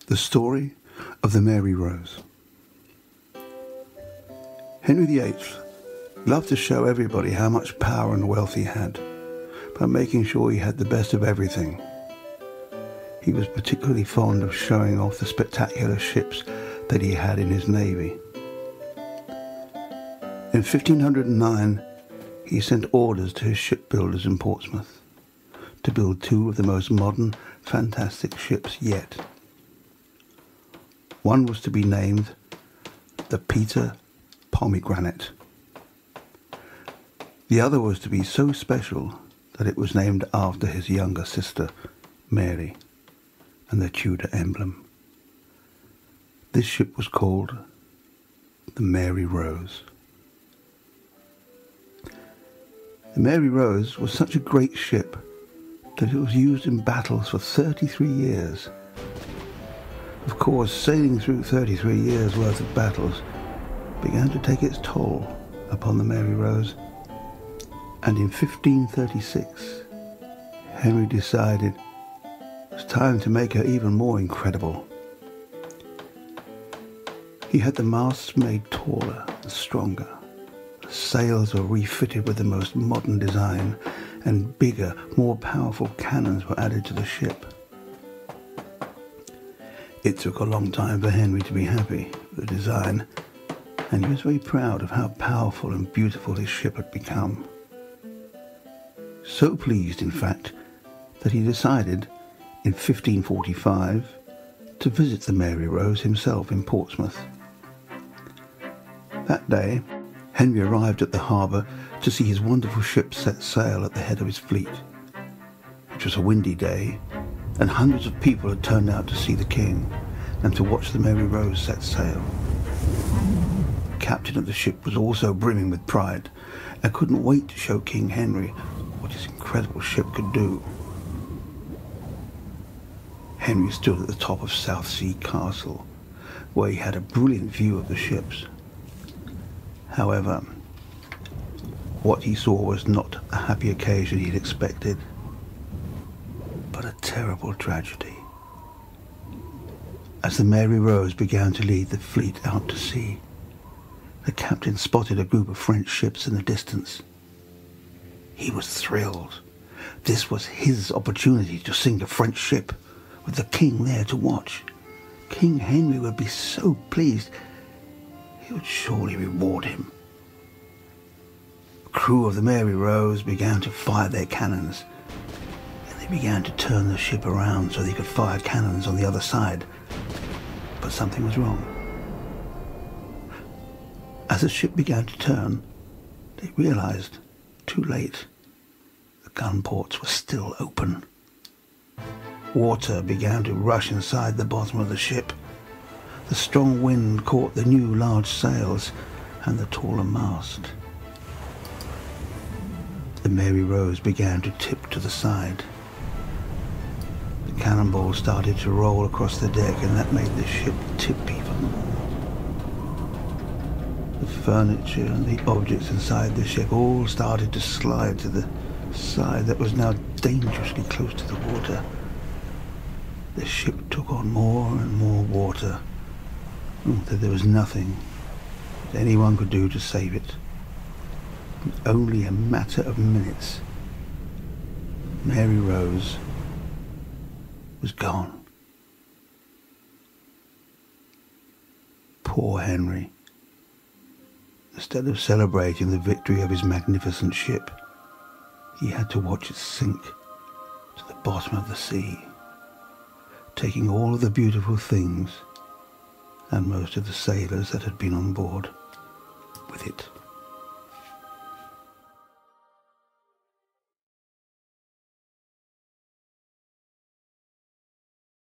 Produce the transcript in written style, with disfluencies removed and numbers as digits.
The story of the Mary Rose. Henry VIII loved to show everybody how much power and wealth he had, by making sure he had the best of everything. He was particularly fond of showing off the spectacular ships that he had in his navy. In 1509, he sent orders to his shipbuilders in Portsmouth to build two of the most modern, fantastic ships yet. One was to be named the Peter Pomegranate. The other was to be so special that it was named after his younger sister, Mary, and the Tudor emblem. This ship was called the Mary Rose. The Mary Rose was such a great ship that it was used in battles for 33 years. Of course, sailing through 33 years' worth of battles began to take its toll upon the Mary Rose, and in 1536, Henry decided it was time to make her even more incredible. He had the masts made taller and stronger. The sails were refitted with the most modern design, and bigger, more powerful cannons were added to the ship. It took a long time for Henry to be happy with the design, and he was very proud of how powerful and beautiful his ship had become. So pleased, in fact, that he decided in 1545 to visit the Mary Rose himself in Portsmouth. That day, Henry arrived at the harbour to see his wonderful ship set sail at the head of his fleet. It was a windy day, and hundreds of people had turned out to see the king and to watch the Mary Rose set sail. The captain of the ship was also brimming with pride and couldn't wait to show King Henry what his incredible ship could do. Henry stood at the top of Southsea Castle, where he had a brilliant view of the ships. However, what he saw was not a happy occasion he'd expected, but a terrible tragedy. As the Mary Rose began to lead the fleet out to sea, the captain spotted a group of French ships in the distance. He was thrilled. This was his opportunity to sink a French ship, with the king there to watch. King Henry would be so pleased. He would surely reward him. The crew of the Mary Rose began to fire their cannons, and they began to turn the ship around so they could fire cannons on the other side. But something was wrong. As the ship began to turn, they realized, too late, the gun ports were still open. Water began to rush inside the bottom of the ship. The strong wind caught the new large sails and the taller mast. The Mary Rose began to tip to the side. The cannonballs started to roll across the deck, and that made the ship tip even more. The furniture and the objects inside the ship all started to slide to the side that was now dangerously close to the water. The ship took on more and more water, until there was nothing that anyone could do to save it. In only a matter of minutes, Mary Rose was gone. Poor Henry. Instead of celebrating the victory of his magnificent ship, he had to watch it sink to the bottom of the sea, taking all of the beautiful things and most of the sailors that had been on board with it.